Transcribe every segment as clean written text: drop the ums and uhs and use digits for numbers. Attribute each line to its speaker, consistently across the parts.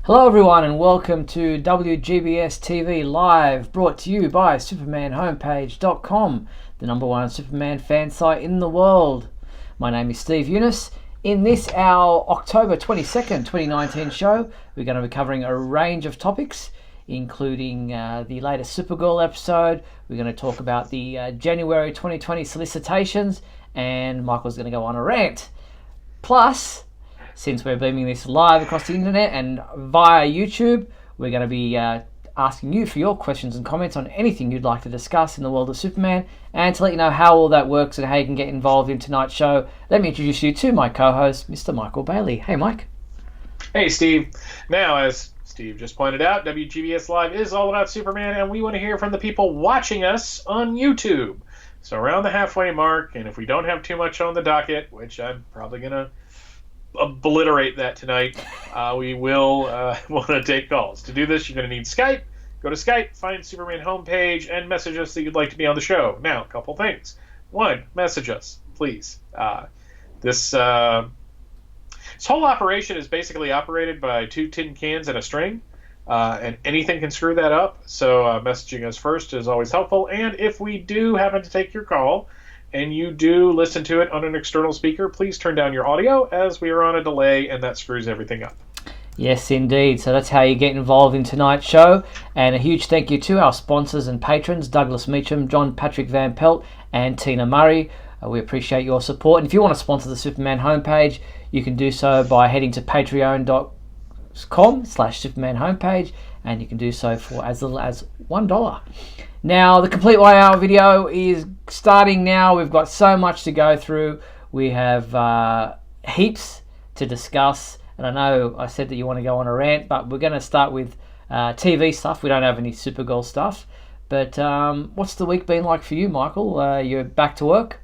Speaker 1: Hello everyone and welcome to WGBS TV Live, brought to you by SupermanHomepage.com, the #1 Superman fan site in the world. My name is Steve Eunice. In this, our October 22nd, 2019 show, we're going to be covering a range of topics, including the latest Supergirl episode. We're going to talk about the January 2020 Solicitations, and Michael's going to go on a rant. Plus, since we're beaming this live across the internet and via YouTube, we're going to be asking you for your questions and comments on anything you'd like to discuss in the world of Superman. And to let you know how all that works and how you can get involved in tonight's show, let me introduce you to my co-host, Mr. Michael Bailey. Hey, Mike.
Speaker 2: Hey, Steve. Now, as Steve just pointed out, WGBS Live is all about Superman, and we want to hear from the people watching us on YouTube. So around the halfway mark, and if we don't have too much on the docket, which I'm probably going to obliterate that tonight, we will want to take calls. To do this, you're going to need Skype. Go to Skype, find Superman homepage, and message us that you'd like to be on the show. Now, a couple things. One, message us, please. This whole operation is basically operated by 2 tin cans and a string, and anything can screw that up. So messaging us first is always helpful. And if we do happen to take your call, and you do listen to it on an external speaker, please turn down your audio as we are on a delay, and that screws everything up.
Speaker 1: Yes, indeed. So that's how you get involved in tonight's show. And a huge thank you to our sponsors and patrons, Douglas Meacham, John Patrick Van Pelt, and Tina Murray. We appreciate your support. And if you want to sponsor the Superman homepage, you can do so by heading to patreon.com/Superman homepage, and you can do so for as little as $1. Now, the complete 1 hour video is starting now. We've got so much to go through. We have heaps to discuss. And I know I said that you want to go on a rant, but we're going to start with TV stuff. We don't have any Supergirl stuff. But what's the week been like for you, Michael? You're back to work?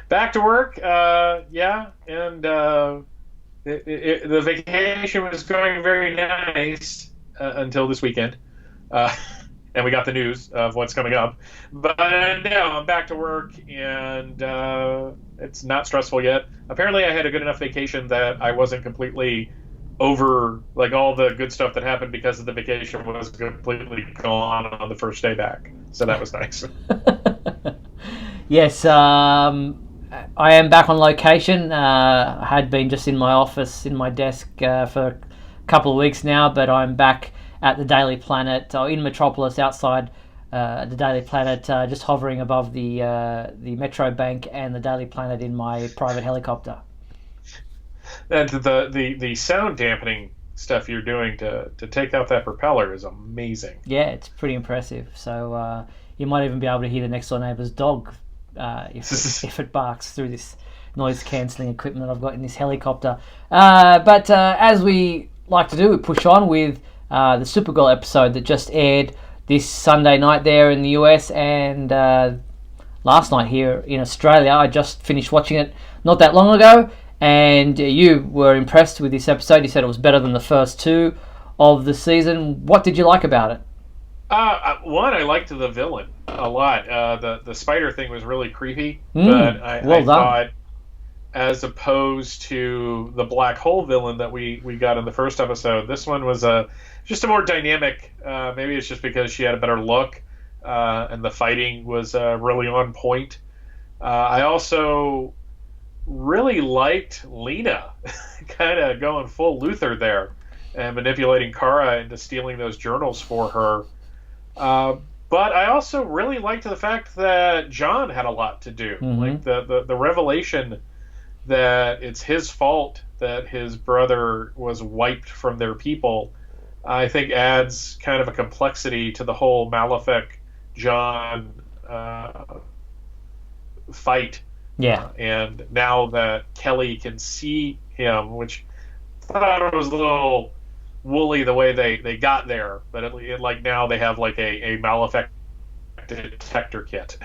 Speaker 2: Back to work, yeah. And the vacation was going very nice until this weekend. And we got the news of what's coming up. But now I'm back to work, and it's not stressful yet. Apparently I had a good enough vacation that I wasn't completely over, like, all the good stuff that happened because of the vacation was completely gone on the first day back. So that was nice.
Speaker 1: Yes, I am back on location. I had been just in my office, in my desk for a couple of weeks now, but I'm back at the Daily Planet, in Metropolis, outside the Daily Planet, just hovering above the Metro Bank and the Daily Planet in my private helicopter.
Speaker 2: And the sound dampening stuff you're doing to take out that propeller is amazing.
Speaker 1: Yeah, it's pretty impressive. So you might even be able to hear the next door neighbour's dog if it barks through this noise-cancelling equipment I've got in this helicopter. But as we like to do, we push on with the Supergirl episode that just aired this Sunday night there in the US, and last night here in Australia. I just finished watching it not that long ago, and you were impressed with this episode. You said it was better than the first 2 of the season. What did you like about it?
Speaker 2: One, I liked the villain a lot. The spider thing was really creepy, but I thought, as opposed to the black hole villain that we got in the first episode, this one was just a more dynamic. Maybe it's just because she had a better look, and the fighting was really on point. I also really liked Lena kind of going full Luthor there and manipulating Kara into stealing those journals for her. But I also really liked the fact that John had a lot to do. Mm-hmm. Like the revelation that it's his fault that his brother was wiped from their people, I think adds kind of a complexity to the whole Malefic John fight.
Speaker 1: Yeah.
Speaker 2: And now that Kelly can see him, which I thought it was a little woolly the way they got there, but it like now they have like a Malefic detector kit.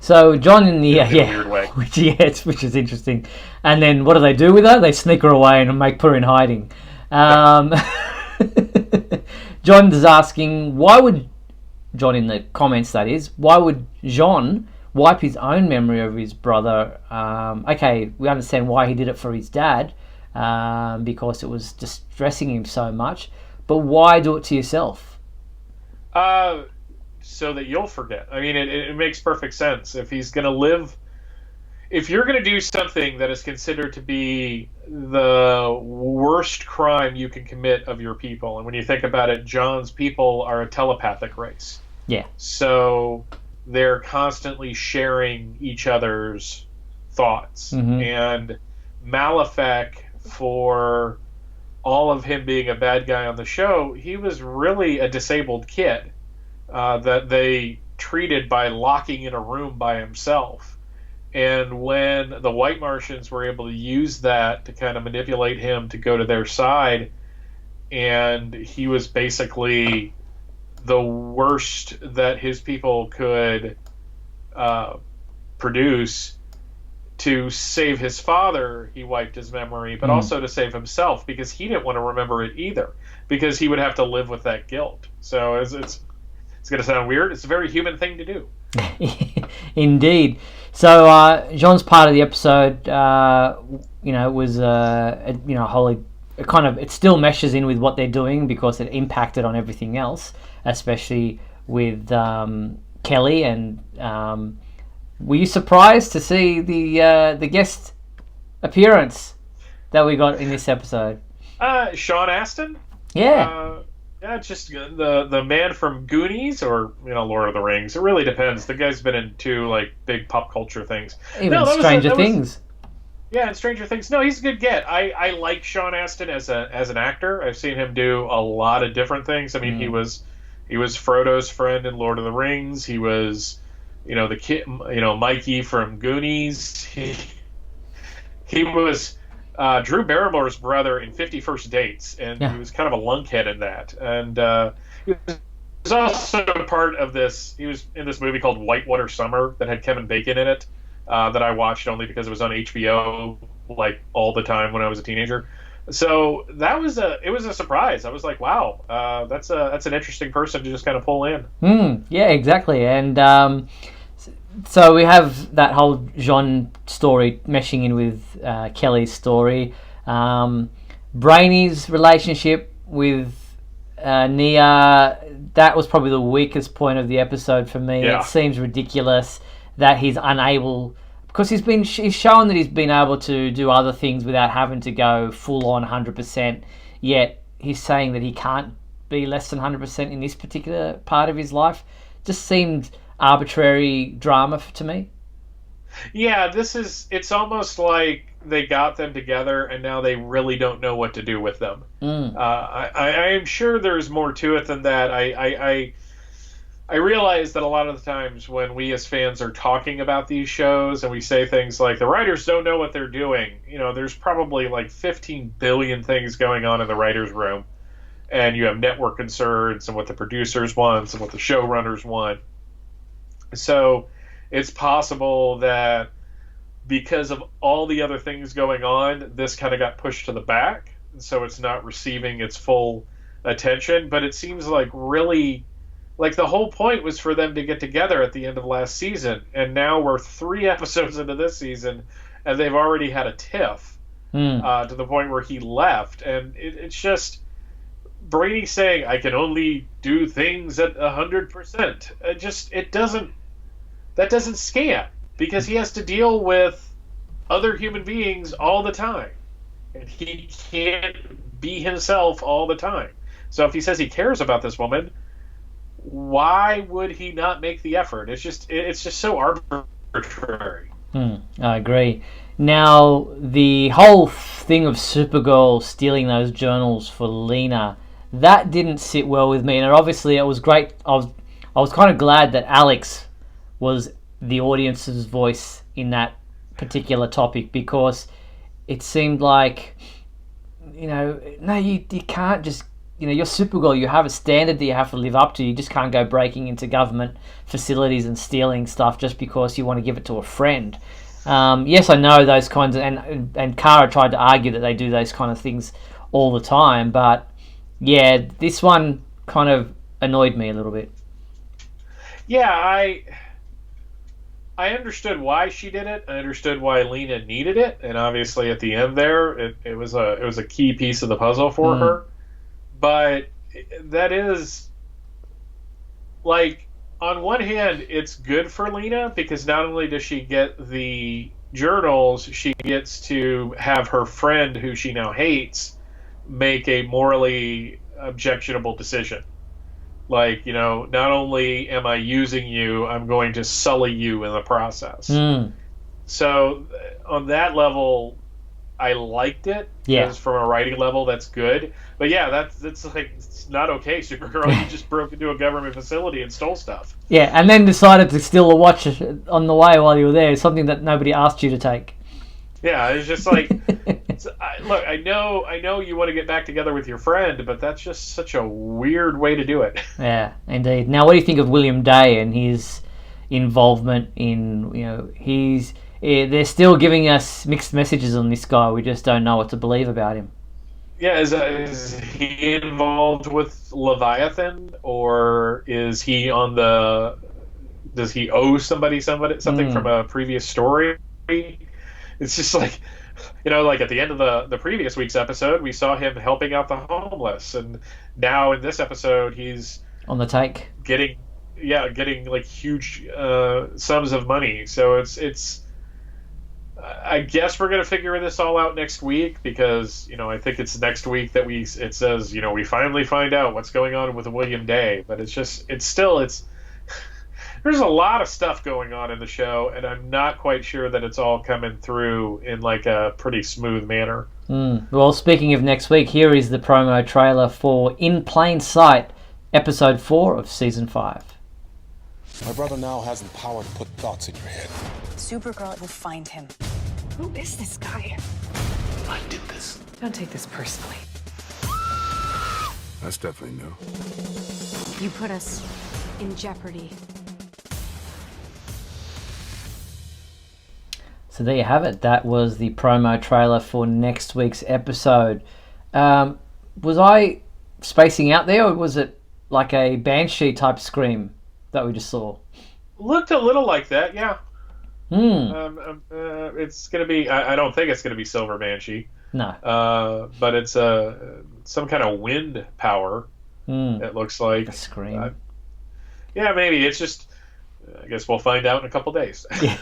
Speaker 1: So John in the
Speaker 2: in a weird way.
Speaker 1: which is interesting. And then what do they do with her? They sneak her away and put her in hiding. John is asking, why would John in the comments, that is, why would John wipe his own memory of his brother? Okay, we understand why he did it for his dad, because it was distressing him so much. But why do it to yourself?
Speaker 2: So that you'll forget. I mean, it makes perfect sense. If he's going to live, if you're going to do something that is considered to be the worst crime you can commit of your people, and when you think about it, John's people are a telepathic race.
Speaker 1: Yeah.
Speaker 2: So they're constantly sharing each other's thoughts. And Malefic, for all of him being a bad guy on the show, he was really a disabled kid that they treated by locking in a room by himself. And when the White Martians were able to use that to kind of manipulate him to go to their side, and he was basically the worst that his people could produce, to save his father, he wiped his memory, but also to save himself, because he didn't want to remember it either, because he would have to live with that guilt. So it's going to sound weird. It's a very human thing to do.
Speaker 1: Indeed. So Jean's part of the episode, was wholly kind of, it still meshes in with what they're doing because it impacted on everything else, especially with Kelly. And were you surprised to see the guest appearance that we got in this episode?
Speaker 2: Sean Astin?
Speaker 1: Yeah.
Speaker 2: Yeah, just the man from Goonies or Lord of the Rings. It really depends. The guy's been in 2 big pop culture things.
Speaker 1: Even Stranger Things.
Speaker 2: Yeah, and Stranger Things. No, he's a good get. I like Sean Astin as an actor. I've seen him do a lot of different things. I mean, he was Frodo's friend in Lord of the Rings. He was, the kid, Mikey from Goonies. He was Drew Barrymore's brother in 50 First Dates, and he was kind of a lunkhead in that. And he was also part of this. He was in this movie called Whitewater Summer that had Kevin Bacon in it, that I watched only because it was on HBO all the time when I was a teenager. So it was a surprise. I was like, wow, that's an interesting person to just kind of pull in.
Speaker 1: Yeah, exactly. And so we have that whole Jean story meshing in with Kelly's story. Brainy's relationship with Nia, that was probably the weakest point of the episode for me.
Speaker 2: Yeah.
Speaker 1: It seems ridiculous that he's unable, because he's shown that he's been able to do other things without having to go full on 100%, yet he's saying that he can't be less than 100% in this particular part of his life. Just seemed arbitrary drama to me.
Speaker 2: Yeah, it's almost like they got them together and now they really don't know what to do with them. I am sure there's more to it than that. I realize that a lot of the times when we as fans are talking about these shows and we say things like the writers don't know what they're doing, there's probably 15 billion things going on in the writers' room, and you have network concerns and what the producers want and what the showrunners want. So it's possible that because of all the other things going on, this kind of got pushed to the back, so it's not receiving its full attention. But it seems really the whole point was for them to get together at the end of last season, and now we're 3 episodes into this season and they've already had a tiff to the point where he left. And it's just Brady saying, I can only do things at 100%. That doesn't scan, because he has to deal with other human beings all the time, and he can't be himself all the time. So if he says he cares about this woman, why would he not make the effort? It's just so arbitrary.
Speaker 1: I agree. Now, the whole thing of Supergirl stealing those journals for Lena, that didn't sit well with me. And obviously it was great. I was kind of glad that Alex was the audience's voice in that particular topic, because it seemed like, no, you can't just, you're Supergirl, you have a standard that you have to live up to. You just can't go breaking into government facilities and stealing stuff just because you want to give it to a friend. Yes, I know those kinds of, and Kara tried to argue that they do those kind of things all the time, but yeah, this one kind of annoyed me a little bit.
Speaker 2: Yeah, I understood why she did it. I understood why Lena needed it, and obviously at the end there, it was a key piece of the puzzle for her. But that is, like, on one hand, it's good for Lena because not only does she get the journals, she gets to have her friend, who she now hates, make a morally objectionable decision. Like, not only am I using you, I'm going to sully you in the process. So on that level, I liked it.
Speaker 1: Yeah.
Speaker 2: Because from a writing level, that's good. But yeah, that's like, it's not okay, Supergirl. You just broke into a government facility and stole stuff.
Speaker 1: Yeah, and then decided to steal a watch on the way while you were there, something that nobody asked you to take.
Speaker 2: Yeah, it's just like, look, I know you want to get back together with your friend, but that's just such a weird way to do it.
Speaker 1: Yeah, indeed. Now, what do you think of William Day and his involvement in, they're still giving us mixed messages on this guy. We just don't know what to believe about him.
Speaker 2: Yeah, is he involved with Leviathan, or is he does he owe somebody something from a previous story? It's just like, like at the end of the previous week's episode, we saw him helping out the homeless, and now in this episode, he's
Speaker 1: on the take,
Speaker 2: getting like huge sums of money. So it's. I guess we're gonna figure this all out next week because I think it's next week that it says we finally find out what's going on with William Day. But it's there's a lot of stuff going on in the show, and I'm not quite sure that it's all coming through in like a pretty smooth manner.
Speaker 1: Well, speaking of next week, here is the promo trailer for In Plain Sight, episode 4 of season 5.
Speaker 3: My brother now has the power to put thoughts in your head.
Speaker 4: Supergirl will find him.
Speaker 5: Who is this guy?
Speaker 3: I did this.
Speaker 5: Don't take this personally.
Speaker 3: That's definitely new.
Speaker 4: You put us in jeopardy.
Speaker 1: So there you have it. That was the promo trailer for next week's episode. Was I spacing out there, or was it like a Banshee type scream that we just saw?
Speaker 2: Looked a little like that, yeah. It's gonna be. I don't think it's gonna be Silver Banshee.
Speaker 1: No.
Speaker 2: But it's some kind of wind power. It looks like
Speaker 1: a scream.
Speaker 2: Yeah, maybe it's just. I guess we'll find out in a couple days.
Speaker 1: Yeah.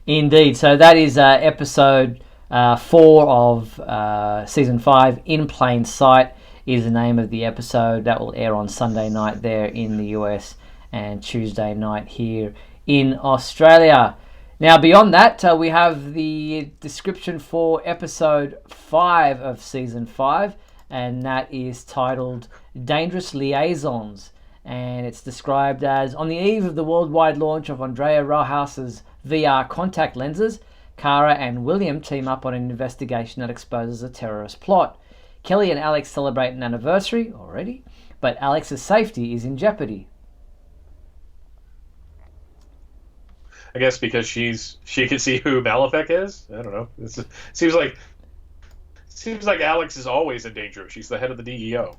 Speaker 1: Indeed. So that is episode 4 of season 5. In Plain Sight is the name of the episode. That will air on Sunday night there in the US and Tuesday night here in Australia. Now, beyond that, we have the description for episode 5 of season 5, and that is titled Dangerous Liaisons. And it's described as, on the eve of the worldwide launch of Andrea Rojas's VR contact lenses, Kara and William team up on an investigation that exposes a terrorist plot. Kelly and Alex celebrate an anniversary already, but Alex's safety is in jeopardy.
Speaker 2: I guess because she can see who Malefic is. I don't know. Seems like Alex is always in danger. She's the head of the DEO.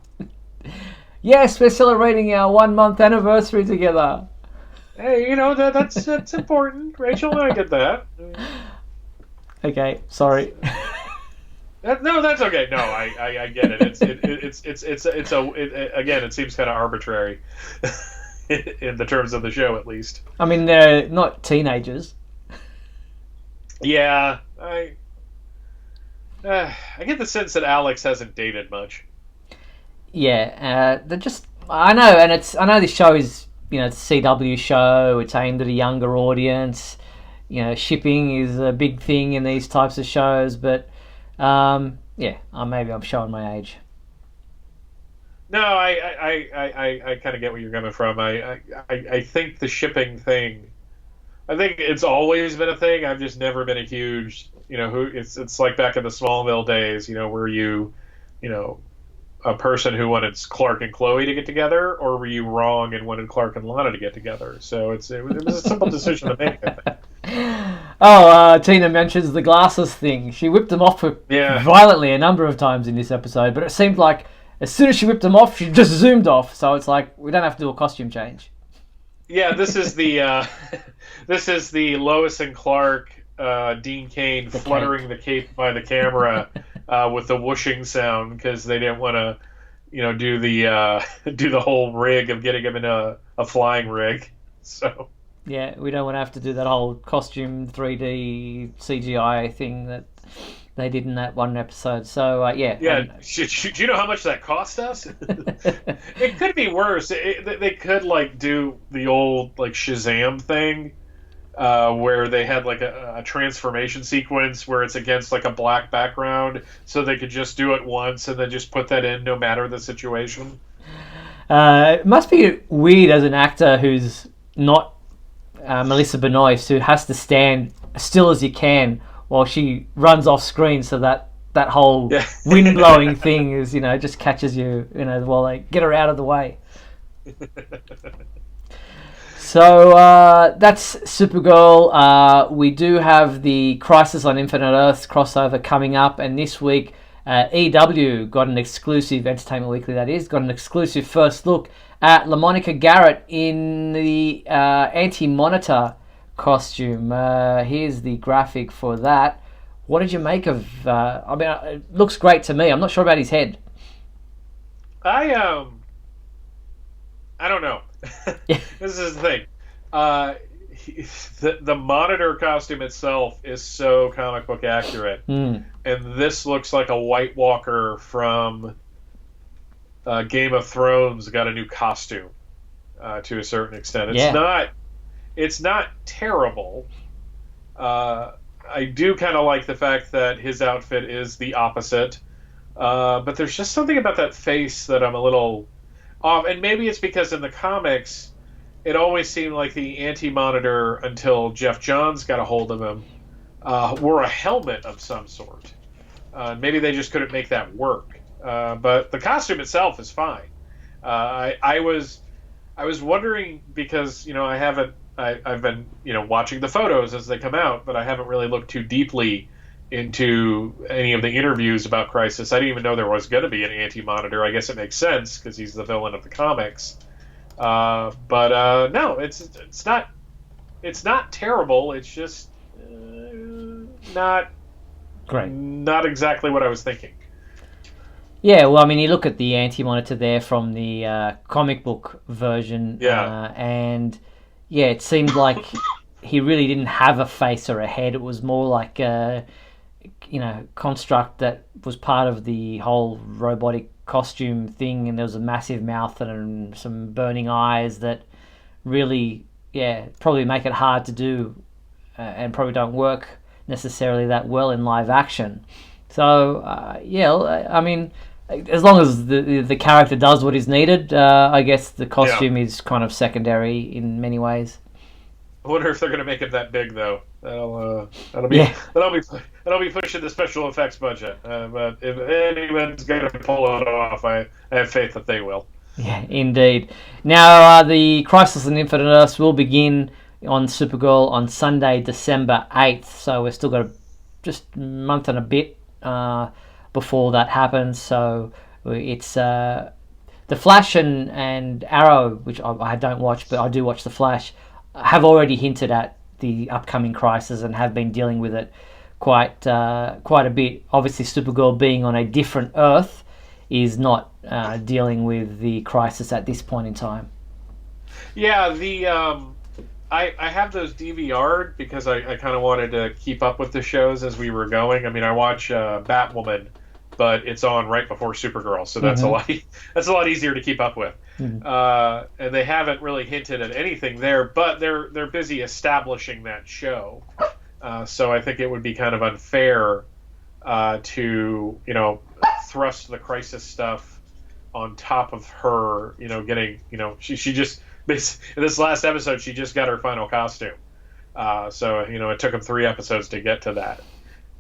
Speaker 1: Yes, we're celebrating our 1-month anniversary together.
Speaker 2: Hey, that's important. Rachel and I get that.
Speaker 1: Okay, sorry.
Speaker 2: No, that's okay. No, I get it. Again, it seems kind of arbitrary in the terms of the show, at least.
Speaker 1: I mean, they're not teenagers.
Speaker 2: Yeah, I get the sense that Alex hasn't dated much.
Speaker 1: Yeah, they're just. I know, and I know this show is, it's a CW show. It's aimed at a younger audience. Shipping is a big thing in these types of shows, but maybe I'm showing my age.
Speaker 2: No, I kind of get where you're coming from. I think the shipping thing. I think it's always been a thing. I've just never been a huge, it's like back in the Smallville days, were you, a person who wanted Clark and Chloe to get together, or were you wrong and wanted Clark and Lana to get together? So it was a simple decision to make, I think.
Speaker 1: Tina mentions the glasses thing. She whipped them off violently a number of times in this episode, but it seemed like as soon as she whipped them off, she just zoomed off. So it's like, we don't have to do a costume change.
Speaker 2: Yeah, this is the this is the Lois and Clark, Dean Cain fluttering the cape by the camera with the whooshing sound because they didn't want to, do the whole rig of getting him in a flying rig. So
Speaker 1: yeah, we don't want to have to do that whole costume 3D CGI thing that they did in that one episode. So yeah.
Speaker 2: Do you know how much that cost us? It could be worse. They could do the old Shazam thing, where they had a transformation sequence where it's against a black background, so they could just do it once and then just put that in no matter the situation.
Speaker 1: It must be weird as an actor who's not Melissa Benoist, who has to stand still as you can while she runs off screen, so that whole wind blowing thing is, just catches you, while they get her out of the way. So that's Supergirl. We do have the Crisis on Infinite Earths crossover coming up, and this week EW got an exclusive, Entertainment Weekly that is, got an exclusive first look at LaMonica Garrett in the Anti-Monitor costume. Here's the graphic for that. What did you make of? It looks great to me. I'm not sure about his head.
Speaker 2: I don't know. This is the thing. The Monitor costume itself is so comic book accurate, and this looks like a White Walker from Game of Thrones got a new costume to a certain extent. It's not terrible. I do kind of like the fact that his outfit is the opposite, but there's just something about that face that I'm a little off, and maybe it's because in the comics it always seemed like the Anti-Monitor, until Jeff Johns got a hold of him, wore a helmet of some sort. Maybe they just couldn't make that work, but the costume itself is fine. I was wondering, because I've been watching the photos as they come out, but I haven't really looked too deeply into any of the interviews about Crisis. I didn't even know there was going to be an Anti-Monitor. I guess it makes sense because he's the villain of the comics. But no, it's not terrible. It's just not
Speaker 1: great.
Speaker 2: Not exactly what I was thinking.
Speaker 1: Yeah, well, you look at the Anti-Monitor there from the comic book version, and it seemed like he really didn't have a face or a head. It was more like a construct that was part of the whole robotic costume thing, and there was a massive mouth and some burning eyes that really probably make it hard to do, and probably don't work necessarily that well in live action. So as long as the character does what is needed, I guess the costume is kind of secondary in many ways.
Speaker 2: I wonder if they're going to make it that big, though. That'll be pushing the special effects budget. But if anyone's going to pull it off, I have faith that they will.
Speaker 1: Yeah, indeed. Now, the Crisis on Infinite Earths will begin on Supergirl on Sunday, December 8th. So we've still got just a month and a bit before that happens. So it's The Flash and Arrow, which I don't watch, but I do watch The Flash, have already hinted at the upcoming Crisis and have been dealing with it quite a bit. Obviously, Supergirl being on a different Earth is not dealing with the Crisis at this point in time.
Speaker 2: Yeah, I have those DVR'd because I kind of wanted to keep up with the shows as we were going. I watch Batwoman, but it's on right before Supergirl, so that's a lot easier to keep up with. And they haven't really hinted at anything there, but they're busy establishing that show. So I think it would be kind of unfair to thrust the Crisis stuff on top of her. Getting she just in this last episode she just got her final costume. So it took them 3 episodes to get to that.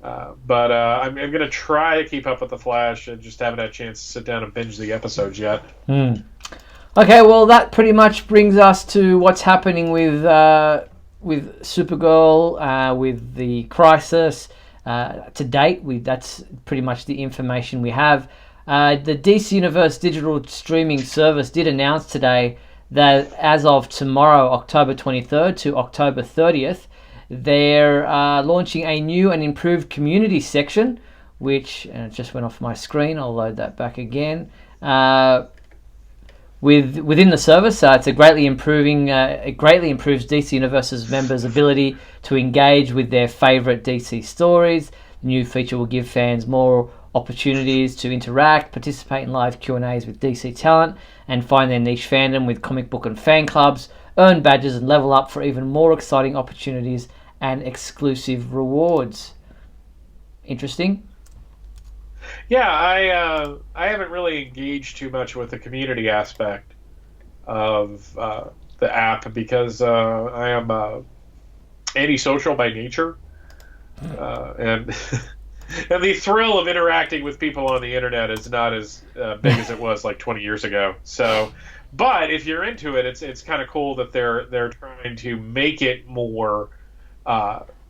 Speaker 2: But I'm going to try to keep up with The Flash. I just haven't had a chance to sit down and binge the episodes yet.
Speaker 1: Okay, well, that pretty much brings us to what's happening with Supergirl, with the Crisis. To date, that's pretty much the information we have. The DC Universe digital streaming service did announce today that as of tomorrow, October 23rd to October 30th, they're launching a new and improved community section, which, and it just went off my screen, I'll load that back again. Within the service, it greatly improves DC Universe's members' ability to engage with their favorite DC stories. The new feature will give fans more opportunities to interact, participate in live Q&As with DC talent, and find their niche fandom with comic book and fan clubs, earn badges, and level up for even more exciting opportunities and exclusive rewards. Interesting.
Speaker 2: Yeah, I haven't really engaged too much with the community aspect of the app because I am antisocial by nature, and and the thrill of interacting with people on the internet is not as big as it was like 20 years ago. So, but if you're into it, it's kind of cool that they're trying to make it more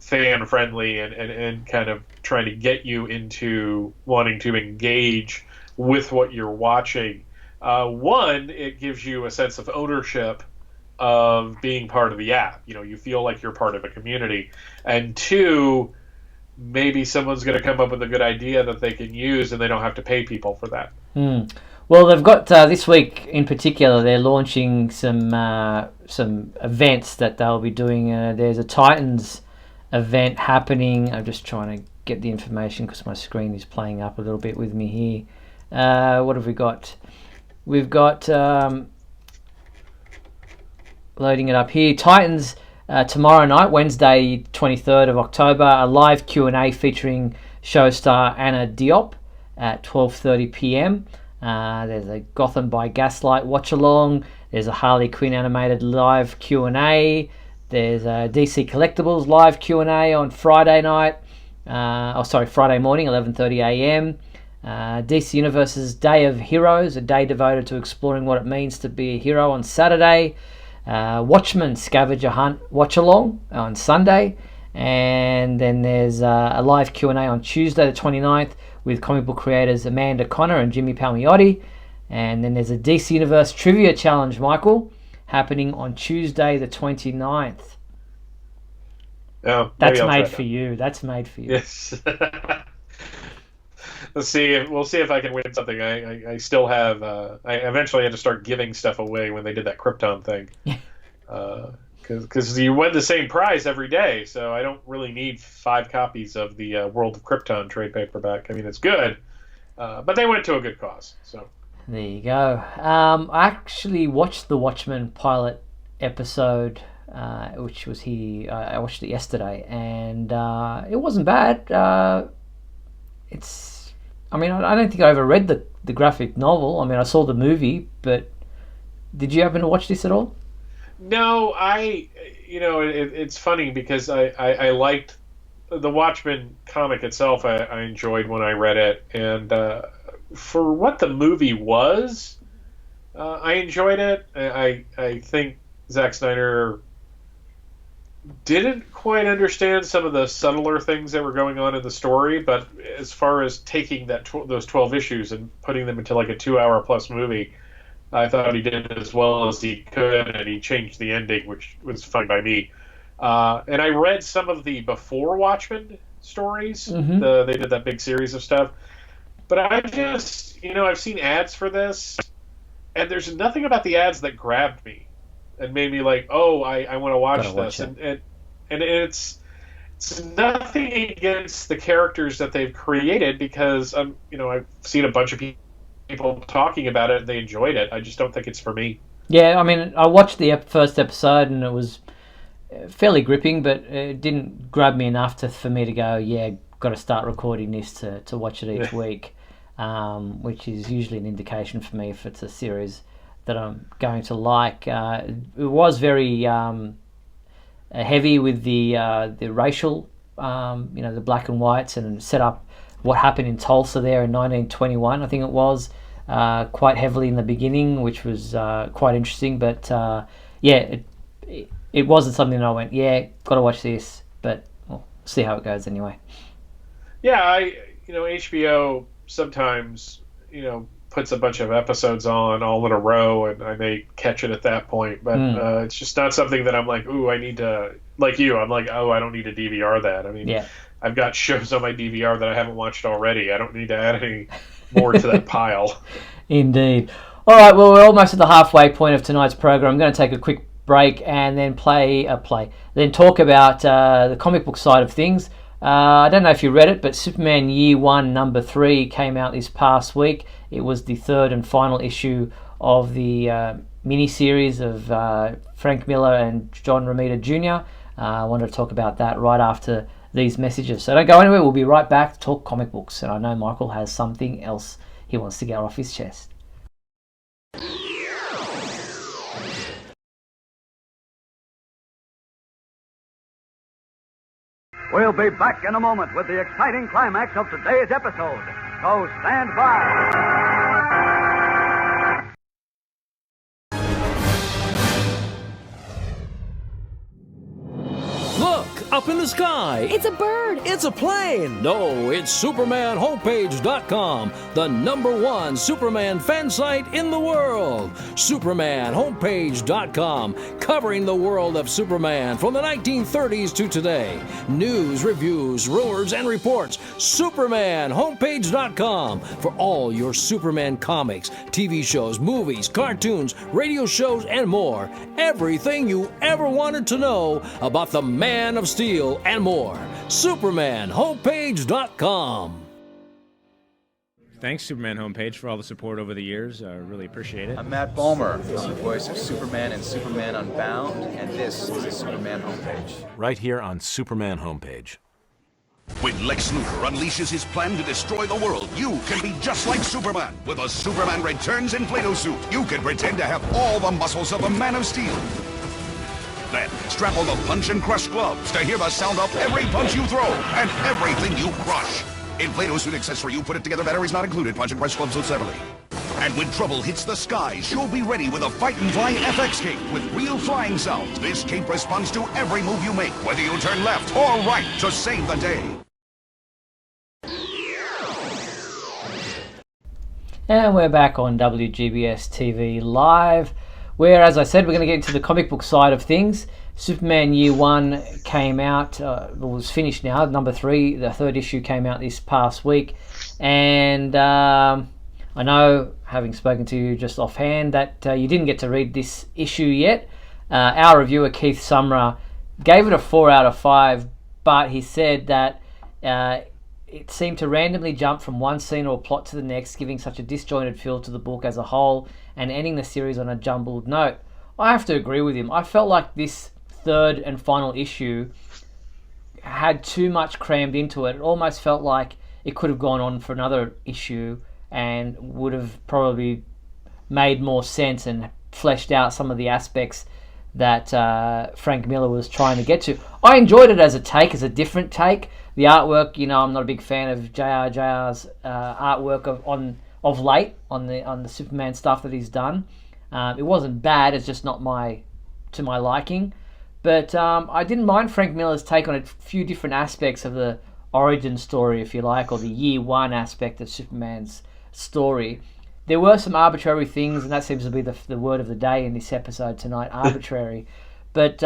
Speaker 2: fan friendly and kind of trying to get you into wanting to engage with what you're watching. One, it gives you a sense of ownership of being part of the app. You know, you feel like you're part of a community. And two, maybe someone's going to come up with a good idea that they can use and they don't have to pay people for that.
Speaker 1: Well, they've got this week in particular, they're launching some events that they'll be doing. There's a Titans event happening. I'm just trying to get the information because my screen is playing up a little bit with me here. What have we got? We've got loading it up here. Titans tomorrow night, Wednesday 23rd of October, a live Q&A featuring show star Anna Diop at 12:30 p.m. There's a Gotham by Gaslight watch along. There's a Harley Quinn animated live Q&A. There's a DC Collectibles live Q&A on Friday night. Friday morning, 11:30 a.m. DC Universe's Day of Heroes, a day devoted to exploring what it means to be a hero on Saturday. Watchmen Scavenger Hunt watch along on Sunday. And then there's a live Q&A on Tuesday the 29th with comic book creators Amanda Connor and Jimmy Palmiotti. And then there's a DC Universe Trivia Challenge, Michael, happening on Tuesday the 29th.
Speaker 2: Oh,
Speaker 1: That's made for you. That's made for you.
Speaker 2: Yes. We'll see if I can win something. I still have. I eventually had to start giving stuff away when they did that Krypton thing. Because you win the same prize every day, so I don't really need 5 copies of the World of Krypton trade paperback. I mean, it's good, but they went to a good cause. So
Speaker 1: there you go. I actually watched the Watchmen pilot episode, which was here. I watched it yesterday, and it wasn't bad. I mean, I don't think I ever read the graphic novel. I mean, I saw the movie, but did you happen to watch this at all?
Speaker 2: No, it's funny because I liked the Watchmen comic itself. I enjoyed when I read it, and for what the movie was, I enjoyed it. I think Zack Snyder didn't quite understand some of the subtler things that were going on in the story, but as far as taking those 12 issues and putting them into like a 2-hour plus movie, I thought he did as well as he could, and he changed the ending, which was fine by me. And I read some of the before Watchmen stories.
Speaker 1: Mm-hmm.
Speaker 2: They did that big series of stuff. But I just, I've seen ads for this, and there's nothing about the ads that grabbed me and made me like, oh, I want to watch this. And it's nothing against the characters that they've created, because I've seen a bunch of people talking about it and they enjoyed it. I just don't think it's for me.
Speaker 1: Yeah, I mean, I watched the first episode and it was fairly gripping, but it didn't grab me enough for me to go, yeah, got to start recording this to watch it each week, which is usually an indication for me if it's a series that I'm going to like. It was very heavy with the racial, the black and whites, and set up what happened in Tulsa there in 1921, I think it was, quite heavily in the beginning, which was quite interesting. But it wasn't something that I went, yeah, got to watch this, but we'll see how it goes anyway.
Speaker 2: Yeah, HBO sometimes, puts a bunch of episodes on all in a row, and I may catch it at that point. But it's just not something that I'm like, ooh, I need to, like you, I'm like, oh, I don't need to DVR that. I mean, I've got shows on my DVR that I haven't watched already. I don't need to add any more to that pile.
Speaker 1: Indeed. All right, well, we're almost at the halfway point of tonight's program. I'm going to take a quick break and then then talk about the comic book side of things. I don't know if you read it, but Superman Year 1, number 3 came out this past week. It was the third and final issue of the mini-series of Frank Miller and John Romita Jr. I wanted to talk about that right after these messages. So don't go anywhere. We'll be right back to talk comic books. And I know Michael has something else he wants to get off his chest.
Speaker 6: We'll be back in a moment with the exciting climax of today's episode. So stand by.
Speaker 7: Look, up in the sky.
Speaker 8: It's a bird.
Speaker 7: It's a plane. No, it's SupermanHomepage.com, the #1 Superman fan site in the world. SupermanHomepage.com, covering the world of Superman from the 1930s to today. News, reviews, rumors, and reports. SupermanHomepage.com for all your Superman comics, TV shows, movies, cartoons, radio shows, and more. Everything you ever wanted to know about the Man of Steel and more. SupermanHomepage.com.
Speaker 9: Thanks, Superman Homepage, for all the support over the years. I really appreciate it.
Speaker 10: I'm Matt Bomer. I'm the voice of Superman and Superman Unbound, and this is the Superman Homepage.
Speaker 11: Right here on Superman Homepage.
Speaker 12: When Lex Luthor unleashes his plan to destroy the world, you can be just like Superman. With a Superman Returns inflato suit, you can pretend to have all the muscles of a Man of Steel. Then, strap on the punch and crush gloves to hear the sound of every punch you throw and everything you crush. Inflato suit accessory, you put it together, batteries not included, punch and crush gloves sold separately. And when trouble hits the skies, you'll be ready with a Fight and Fly FX cape with real flying sounds. This cape responds to every move you make, whether you turn left or right to save the day.
Speaker 1: And we're back on WGBS TV Live, where, as I said, we're going to get into the comic book side of things. Superman Year 1 came out, was finished now, number 3, the third issue came out this past week. And I know, having spoken to you just offhand, that you didn't get to read this issue yet. Our reviewer, Keith Sumner, gave it a 4 out of 5, but he said that it seemed to randomly jump from one scene or plot to the next, giving such a disjointed feel to the book as a whole and ending the series on a jumbled note. I have to agree with him. I felt like this third and final issue had too much crammed into it. It almost felt like it could have gone on for another issue and would have probably made more sense and fleshed out some of the aspects that Frank Miller was trying to get to. I enjoyed it as a take, as a different take. The artwork, I'm not a big fan of JR's artwork of late on the Superman stuff that he's done. It wasn't bad, it's just not to my liking. But I didn't mind Frank Miller's take on a few different aspects of the origin story, if you like, or the Year 1 aspect of Superman's story. There were some arbitrary things, and that seems to be the word of the day in this episode tonight, arbitrary. But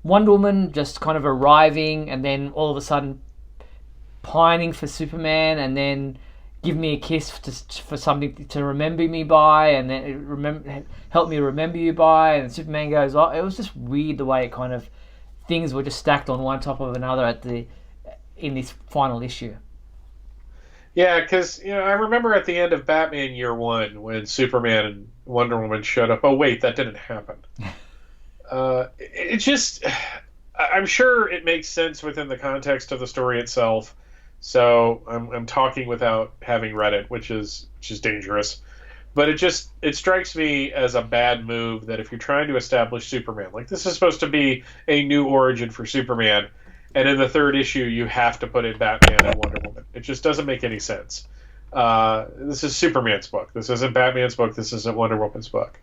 Speaker 1: Wonder Woman just kind of arriving and then all of a sudden pining for Superman and then give me a kiss for something to remember me by, and then help me remember you by, and Superman goes, oh, it was just weird the way it kind of, things were just stacked on one top of another in this final issue.
Speaker 2: Yeah, because I remember at the end of Batman Year 1 when Superman and Wonder Woman showed up. Oh wait, that didn't happen. It just, I'm sure it makes sense within the context of the story itself. So I'm talking without having read it, which is dangerous. But it strikes me as a bad move that if you're trying to establish Superman, like this is supposed to be a new origin for Superman, and in the third issue you have to put in Batman and Wonder Woman. It just doesn't make any sense. This is Superman's book. This isn't Batman's book. This isn't Wonder Woman's book.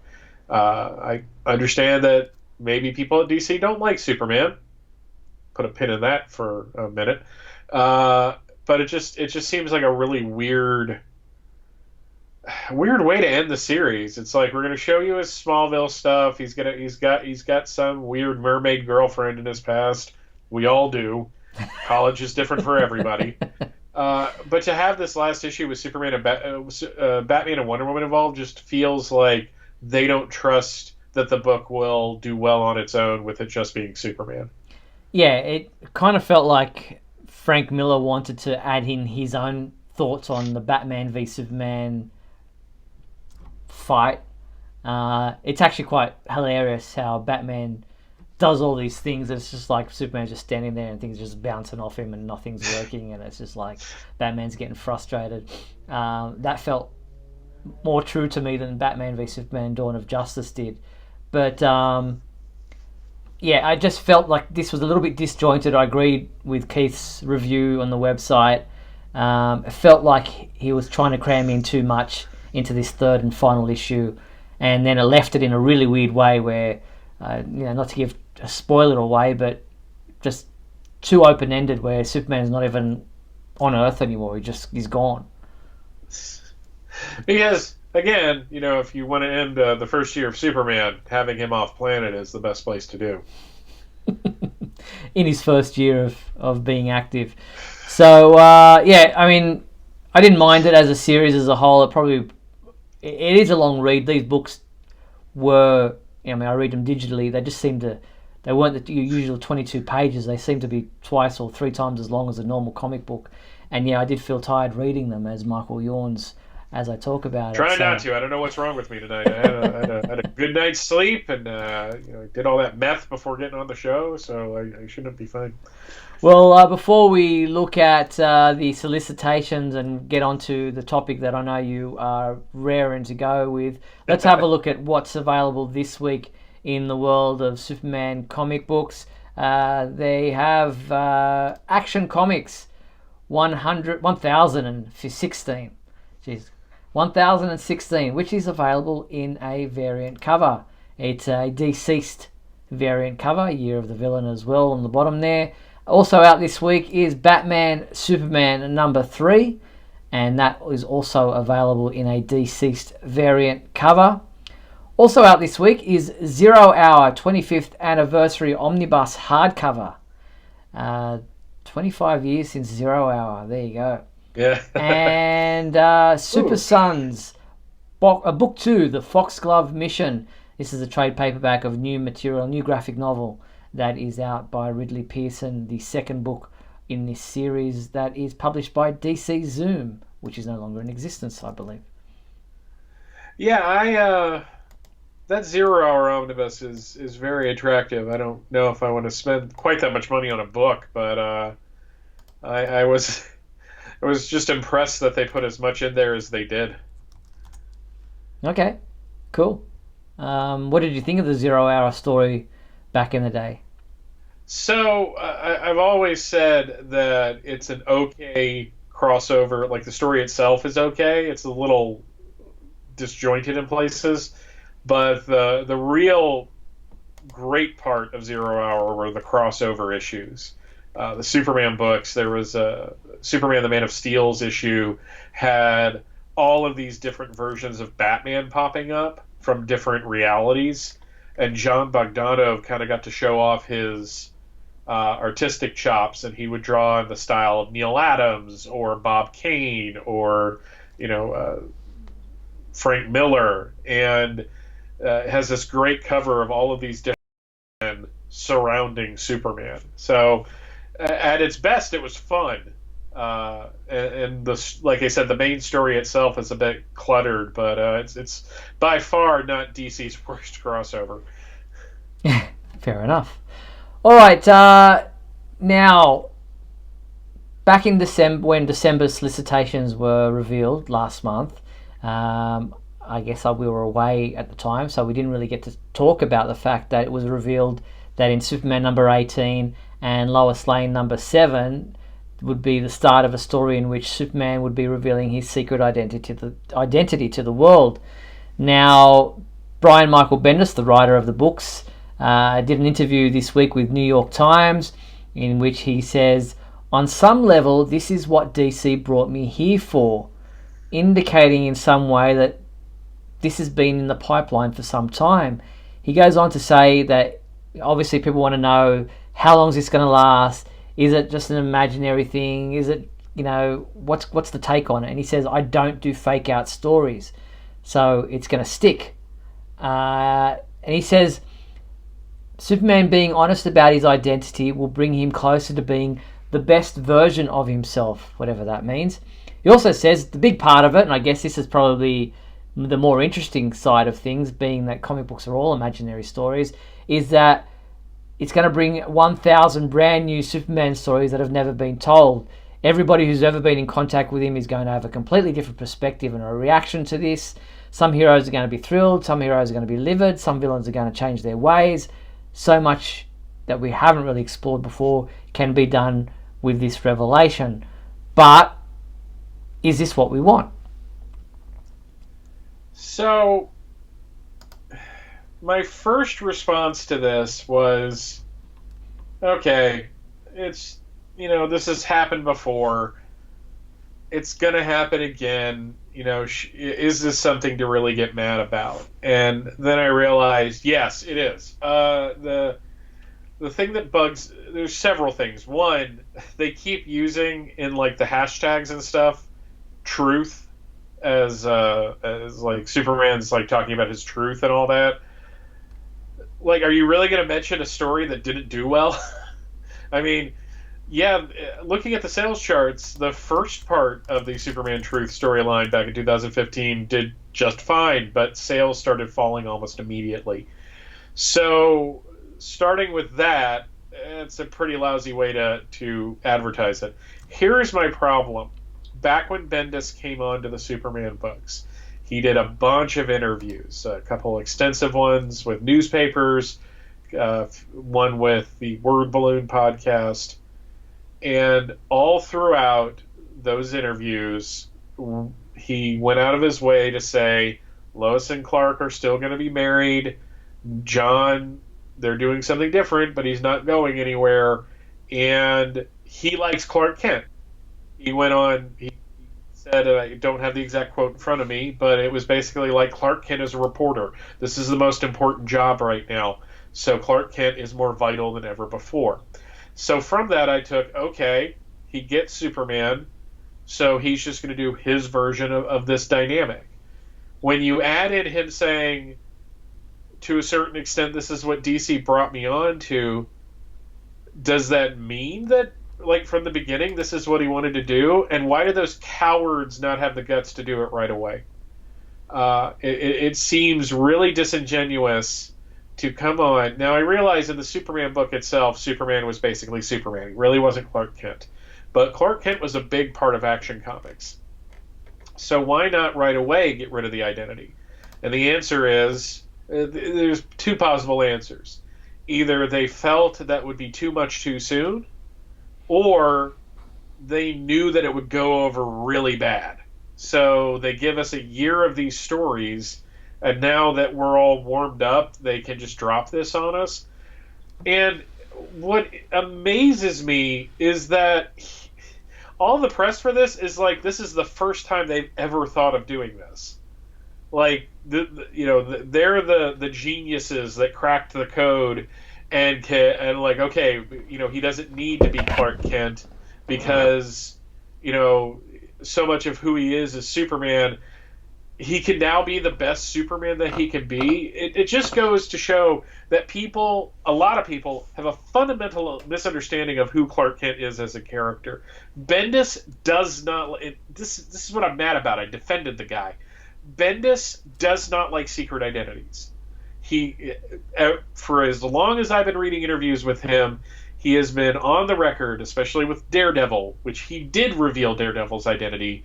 Speaker 2: I understand that maybe people at DC don't like Superman. Put a pin in that for a minute. But it just seems like a really weird weird way to end the series. It's like, we're gonna show you his Smallville stuff. He's got some weird mermaid girlfriend in his past. We all do. College is different for everybody. But to have this last issue with Superman and Batman and Wonder Woman involved just feels like they don't trust that the book will do well on its own with it just being Superman.
Speaker 1: Yeah, it kind of felt like Frank Miller wanted to add in his own thoughts on the Batman v Superman fight. It's actually quite hilarious how Batman does all these things. It's just like Superman's just standing there and things just bouncing off him and nothing's working, and it's just like Batman's getting frustrated. That felt more true to me than Batman v Superman Dawn of Justice did. But yeah, I just felt like this was a little bit disjointed. I agreed with Keith's review on the website. It felt like he was trying to cram in too much into this third and final issue, and then it left it in a really weird way where, not to give a spoiler away, but just too open-ended, where Superman's not even on Earth anymore. He's gone.
Speaker 2: Because, again, if you want to end the first year of Superman, having him off planet is the best place to do.
Speaker 1: In his first year of being active. So, yeah, I mean, I didn't mind it as a series as a whole. It is a long read. These books were, I read them digitally. They weren't the usual 22 pages. They seemed to be twice or three times as long as a normal comic book. And yeah, I did feel tired reading them, as Michael yawns as I talk about it.
Speaker 2: Try not to. I don't know what's wrong with me tonight. I had a good night's sleep, and I did all that meth before getting on the show, so I shouldn't be fine.
Speaker 1: Well, before we look at the solicitations and get onto the topic that I know you are raring to go with, let's have a look at what's available this week in the world of Superman comic books. They have Action Comics 1016. Jeez. 1016, which is available in a variant cover. It's a deceased variant cover, Year of the Villain as well on the bottom there. Also out this week is Batman Superman number 3, and that is also available in a deceased variant cover. Also out this week is 0 Hour 25th Anniversary Omnibus hardcover. 25 years since 0 Hour. There you go.
Speaker 2: Yeah.
Speaker 1: And Super Sons, Book 2, The Foxglove Mission. This is a trade paperback of new material, new graphic novel that is out by Ridley Pearson, the second book in this series that is published by DC Zoom, which is no longer in existence, I believe.
Speaker 2: Yeah, that 0 Hour Omnibus is very attractive. I don't know if I want to spend quite that much money on a book, but I was just impressed that they put as much in there as they did.
Speaker 1: Okay, cool. What did you think of the 0 Hour story back in the day?
Speaker 2: So I've always said that it's an okay crossover. Like, the story itself is okay. It's a little disjointed in places, but the real great part of 0 Hour were the crossover issues. The Superman books, there was a Superman the Man of Steel's issue, had all of these different versions of Batman popping up from different realities, and John Bogdanove kind of got to show off his artistic chops, and he would draw in the style of Neil Adams or Bob Kane or Frank Miller, and has this great cover of all of these different men surrounding Superman. So at its best, it was fun. And like I said, the main story itself is a bit cluttered, but it's by far not DC's worst crossover.
Speaker 1: Fair enough. All right, now, back in December, when December's solicitations were revealed last month, I guess we were away at the time, so we didn't really get to talk about the fact that it was revealed that in Superman number 18 and Lois Lane number 7 would be the start of a story in which Superman would be revealing his secret identity to the world. Now, Brian Michael Bendis, the writer of the books, did an interview this week with New York Times in which he says, "On some level, this is what DC brought me here for. indicating in some way that this has been in the pipeline for some time. He goes on to say that obviously people want to know, how long is this going to last? Is it just an imaginary thing? Is it, what's the take on it? And he says, I don't do fake out stories, so it's going to stick. And he says, Superman being honest about his identity will bring him closer to being the best version of himself, whatever that means. He also says the big part of it, and I guess this is probably the more interesting side of things, being that comic books are all imaginary stories, is that it's going to bring 1,000 brand new Superman stories that have never been told. Everybody who's ever been in contact with him is going to have a completely different perspective and a reaction to this. Some heroes are going to be thrilled, some heroes are going to be livid, some villains are going to change their ways. So much that we haven't really explored before can be done with this revelation. But is this what we want?
Speaker 2: So, my first response to this was, okay, it's, this has happened before. It's going to happen again. Is this something to really get mad about? And then I realized, yes, it is. The thing that bugs, there's several things. One, they keep using in like the hashtags and stuff, truth, as like Superman's like talking about his truth and all that. Like, are you really going to mention a story that didn't do well? I mean, yeah, looking at the sales charts, the first part of the Superman Truth storyline back in 2015 did just fine, but sales started falling almost immediately. So, starting with that, it's a pretty lousy way to advertise it. Here is my problem. Back when Bendis came on to the Superman books, he did a bunch of interviews, a couple extensive ones with newspapers, one with the Word Balloon podcast, and all throughout those interviews, he went out of his way to say Lois and Clark are still going to be married. John, they're doing something different, but he's not going anywhere. And he likes Clark Kent. He went on, he said, and I don't have the exact quote in front of me, but it was basically like, Clark Kent is a reporter. This is the most important job right now. So Clark Kent is more vital than ever before. So from that I took, okay, he gets Superman, so he's just going to do his version of this dynamic. When you added him saying, to a certain extent, this is what DC brought me on to, does that mean that, like, from the beginning, this is what he wanted to do? And why do those cowards not have the guts to do it right away? It seems really disingenuous to come on. Now, I realize in the Superman book itself, Superman was basically Superman. He really wasn't Clark Kent. But Clark Kent was a big part of Action Comics. So why not right away get rid of the identity? And the answer is, there's two possible answers. Either they felt that would be too much too soon, or they knew that it would go over really bad. So they give us a year of these stories, and now that we're all warmed up, they can just drop this on us. And what amazes me is that all the press for this is like, this is the first time they've ever thought of doing this. Like, they're the geniuses that cracked the code and like, okay, he doesn't need to be Clark Kent because, so much of who he is Superman. He can now be the best Superman that he can be. It just goes to show that a lot of people, have a fundamental misunderstanding of who Clark Kent is as a character. Bendis does not. This is what I'm mad about. I defended the guy. Bendis does not like secret identities. He, for as long as I've been reading interviews with him, he has been on the record, especially with Daredevil, which he did reveal Daredevil's identity.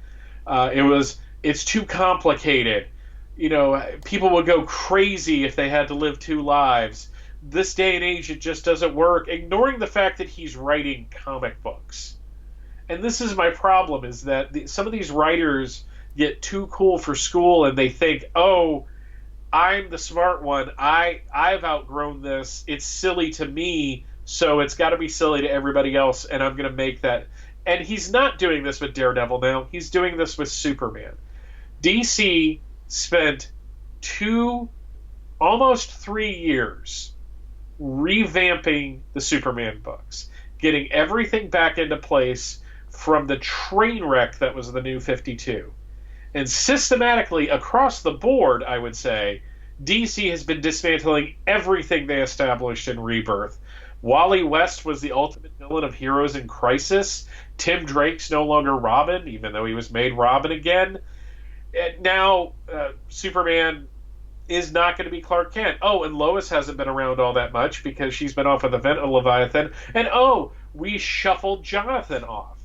Speaker 2: It's too complicated. People would go crazy if they had to live two lives. This day and age, it just doesn't work, ignoring the fact that he's writing comic books. And this is my problem, is that some of these writers get too cool for school, and they think, oh, I'm the smart one. I've outgrown this. It's silly to me, so it's got to be silly to everybody else, and I'm going to make that. And he's not doing this with Daredevil now. He's doing this with Superman. DC spent almost 3 years revamping the Superman books, getting everything back into place from the train wreck that was the New 52. And systematically, across the board, I would say, DC has been dismantling everything they established in Rebirth. Wally West was the ultimate villain of Heroes in Crisis. Tim Drake's no longer Robin, even though he was made Robin again. And now, Superman is not going to be Clark Kent. Oh, and Lois hasn't been around all that much because she's been off of the Vent of Leviathan. And we shuffled Jonathan off.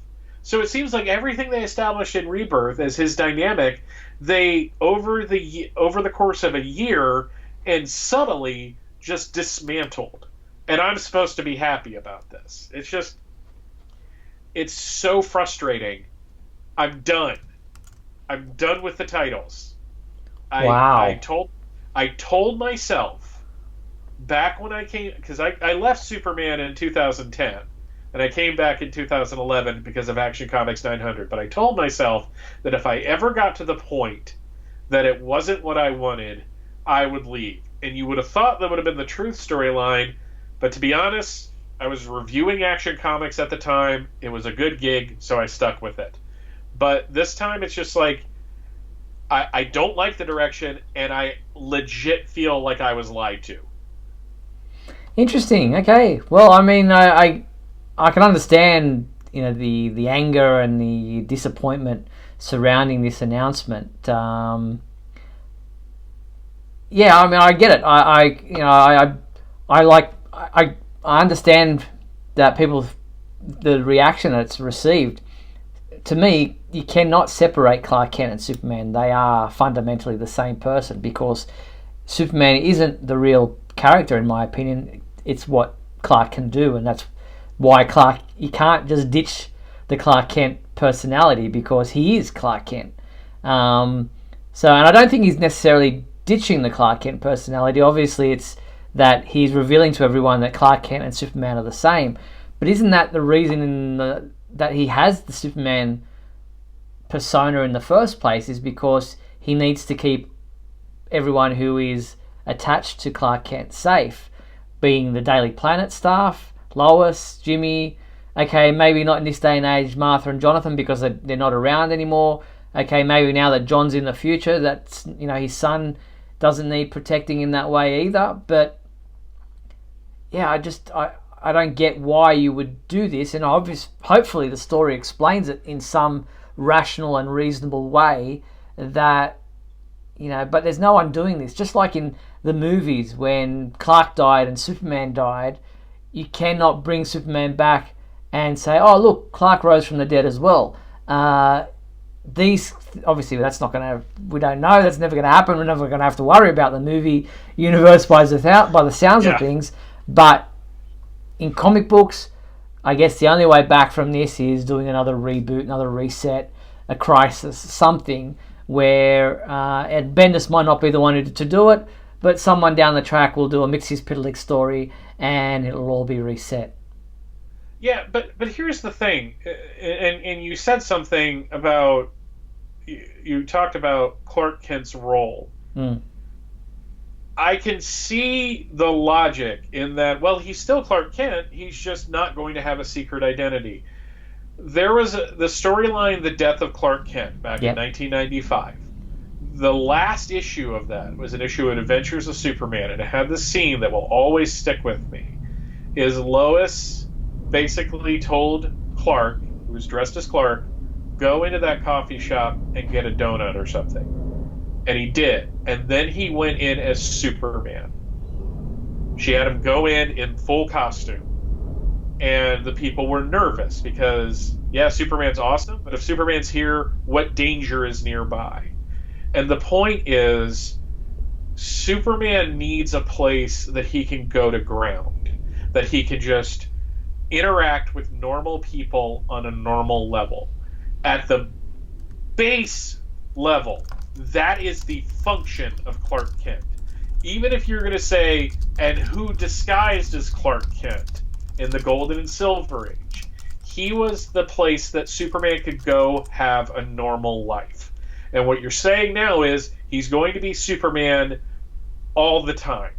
Speaker 2: So it seems like everything they established in Rebirth as his dynamic, they over the course of a year and subtly just dismantled. And I'm supposed to be happy about this. It's so frustrating. I'm done. I'm done with the titles.
Speaker 1: Wow.
Speaker 2: I told myself back when I came, because I left Superman in 2010, and I came back in 2011 because of Action Comics 900, but I told myself that if I ever got to the point that it wasn't what I wanted, I would leave. And you would have thought that would have been the Truth storyline, but to be honest, I was reviewing Action Comics at the time. It was a good gig, so I stuck with it. But this time it's just like, I don't like the direction, and I legit feel like I was lied to.
Speaker 1: Interesting. Okay. Well, I mean, I can understand, the anger and the disappointment surrounding this announcement. Yeah, I mean, I get it. I understand that the reaction that it's received. To me, you cannot separate Clark Kent and Superman. They are fundamentally the same person, because Superman isn't the real character, in my opinion. It's what Clark can do, and that's why you can't just ditch the Clark Kent personality, because he is Clark Kent. And I don't think he's necessarily ditching the Clark Kent personality. Obviously, it's that he's revealing to everyone that Clark Kent and Superman are the same. But isn't that the reason that he has the Superman persona in the first place, is because he needs to keep everyone who is attached to Clark Kent safe, being the Daily Planet staff, Lois, Jimmy, okay, maybe not in this day and age Martha and Jonathan because they're not around anymore. Okay, maybe now that John's in the future, that's, his son doesn't need protecting in that way either. But yeah, I don't get why you would do this, and hopefully the story explains it in some rational and reasonable way that, but there's no one doing this. Just like in the movies, when Clark died and Superman died, you cannot bring Superman back and say, oh, look, Clark rose from the dead as well. Obviously, that's not going to, we don't know, that's never going to happen. We're never going to have to worry about the movie universe by the sounds of things. But in comic books, I guess the only way back from this is doing another reboot, another reset, a crisis, something where Ed Bendis might not be the one to do it, but someone down the track will do a Mixes-Pitalik story and it'll all be reset.
Speaker 2: Yeah, but here's the thing, and you said something about, you talked about Clark Kent's role. I can see the logic in that, well, he's still Clark Kent, he's just not going to have a secret identity. There was the storyline, The Death of Clark Kent, back in 1995. The last issue of that was an issue of Adventures of Superman, and it had this scene that will always stick with me, is Lois basically told Clark, who was dressed as Clark, go into that coffee shop and get a donut or something. And he did. And then he went in as Superman. She had him go in full costume. And the people were nervous because, yeah, Superman's awesome, but if Superman's here, what danger is nearby? And the point is, Superman needs a place that he can go to ground, that he can just interact with normal people on a normal level. At the base level, that is the function of Clark Kent. Even if you're going to say, and who disguised as Clark Kent in the Golden and Silver Age, he was the place that Superman could go have a normal life. And what you're saying now is he's going to be Superman all the time.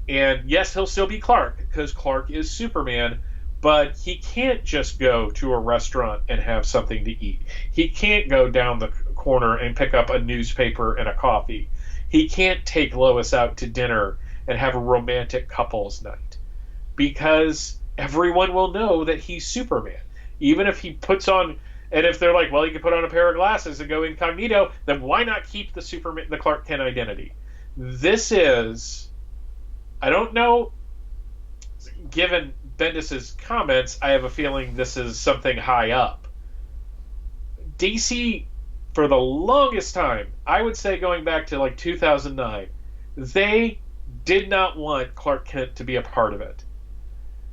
Speaker 2: And yes, he'll still be Clark, because Clark is Superman, but he can't just go to a restaurant and have something to eat. He can't go down the corner and pick up a newspaper and a coffee. He can't take Lois out to dinner and have a romantic couples night, because everyone will know that he's Superman. Even if he puts on, and if they're like, well, he could put on a pair of glasses and go incognito, then why not keep the Clark Kent identity? This is, I don't know, given Bendis's comments, I have a feeling this is something high up. DC, for the longest time, I would say going back to like 2009, they did not want Clark Kent to be a part of it.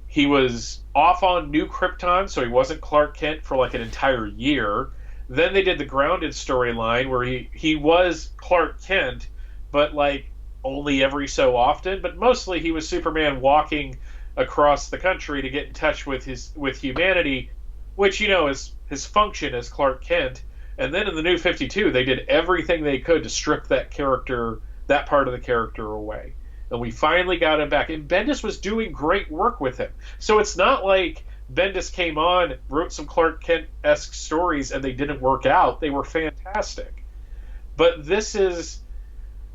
Speaker 2: He was off on New Krypton, so he wasn't Clark Kent for like an entire year. Then they did the Grounded storyline where he was Clark Kent, but like only every so often. But mostly he was Superman walking across the country to get in touch with humanity, which, you know, is his function as Clark Kent. And then in the New 52, they did everything they could to strip that part of the character away. And we finally got him back. And Bendis was doing great work with him. So it's not like Bendis came on, wrote some Clark Kent-esque stories, and they didn't work out. They were fantastic. But this is,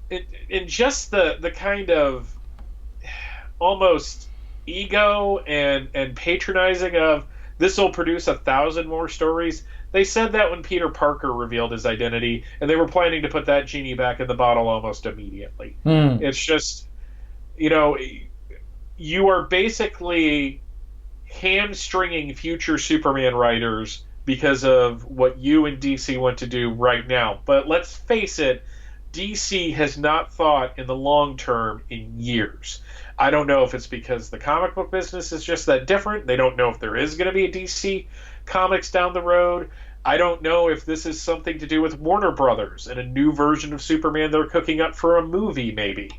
Speaker 2: in just the kind of almost ego and patronizing of, this will produce 1,000 more stories. They said that when Peter Parker revealed his identity, and they were planning to put that genie back in the bottle almost immediately. It's just, you know, you are basically hamstringing future Superman writers because of what you and DC want to do right now. But let's face it, DC has not thought in the long term in years. I don't know if it's because the comic book business is just that different. They don't know if there is going to be a DC Comics down the road. I don't know if this is something to do with Warner Brothers and a new version of Superman they're cooking up for a movie, maybe.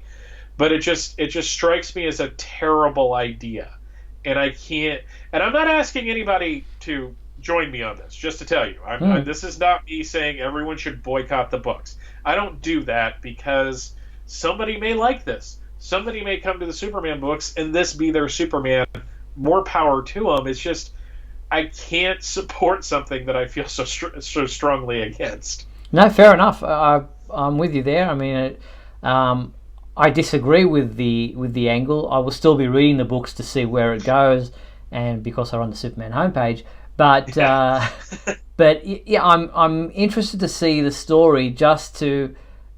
Speaker 2: But it just strikes me as a terrible idea. And I can't... And I'm not asking anybody to join me on this, just to tell you. This is not me saying everyone should boycott the books. I don't do that because somebody may like this. Somebody may come to the Superman books and this be their Superman. More power to them. It's just, I can't support something that I feel so strongly against.
Speaker 1: No, fair enough. I'm with you there. I mean, I disagree with the angle. I will still be reading the books to see where it goes, and because they're on the Superman homepage. But but yeah, I'm interested to see the story. Just to,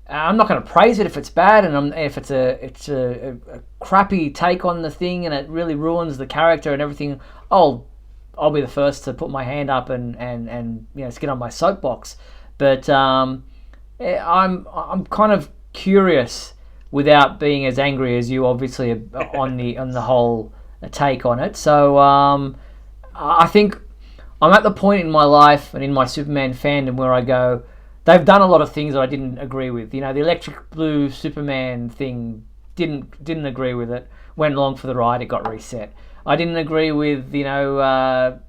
Speaker 1: I'm not going to praise it if it's bad, and if it's a crappy take on the thing, and it really ruins the character and everything. I'll be the first to put my hand up and you know, get on my soapbox. But I'm kind of curious, without being as angry as you, obviously, on the whole take on it. So I think I'm at the point in my life and in my Superman fandom where I go, they've done a lot of things that I didn't agree with. You know, the electric blue Superman thing, didn't agree with it. Went along for the ride, it got reset. I didn't agree with, you know,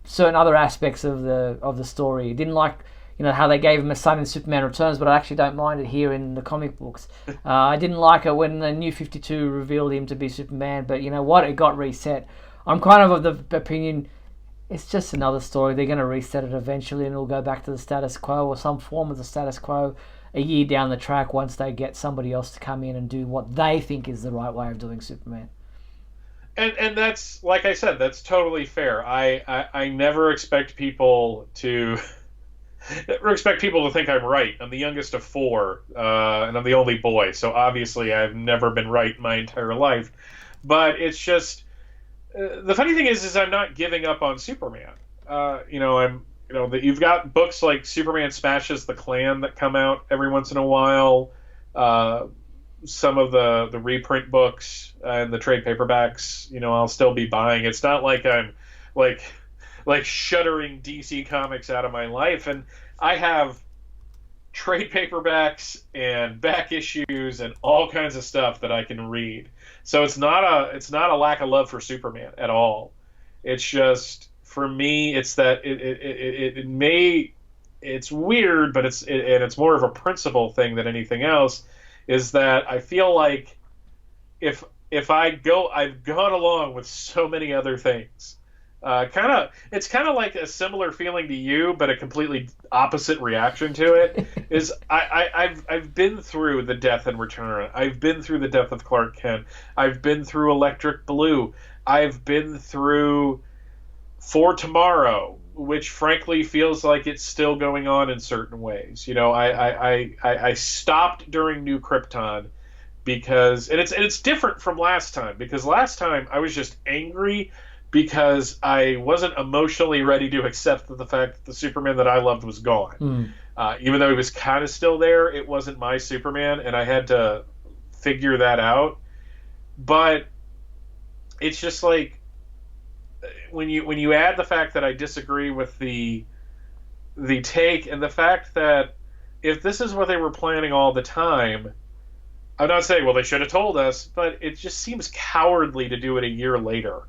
Speaker 1: certain other aspects of the story. Didn't like, you know, how they gave him a son in Superman Returns, but I actually don't mind it here in the comic books. I didn't like it when the New 52 revealed him to be Superman, but you know what? It got reset. I'm kind of the opinion, it's just another story. They're going to reset it eventually, and it'll go back to the status quo or some form of the status quo a year down the track once they get somebody else to come in and do what they think is the right way of doing Superman.
Speaker 2: And that's, like I said, that's totally fair. I never expect people to... I expect people to think I'm right. I'm the youngest of 4, and I'm the only boy, so obviously I've never been right my entire life. But it's just... the funny thing is I'm not giving up on Superman. You've got books like Superman Smashes the Klan that come out every once in a while. Some of the reprint books and the trade paperbacks, you know, I'll still be buying. It's not like I'm like shuttering DC Comics out of my life. And I have trade paperbacks and back issues and all kinds of stuff that I can read. So it's not a lack of love for Superman at all. It's just, for me, it's that it may it's weird, but it's more of a principle thing than anything else, is that I feel like if I've gone along with so many other things. It's kind of like a similar feeling to you, but a completely opposite reaction to it. Is I've been through the death and return. I've been through the death of Clark Kent. I've been through Electric Blue. I've been through For Tomorrow, which frankly feels like it's still going on in certain ways. You know, I stopped during New Krypton because it's different from last time, because last time I was just angry because I wasn't emotionally ready to accept the fact that the Superman that I loved was gone. Even though he was kind of still there, it wasn't my Superman, and I had to figure that out. But it's just like when you add the fact that I disagree with the take, and the fact that if this is what they were planning all the time, I'm not saying, well, they should have told us, but it just seems cowardly to do it a year later.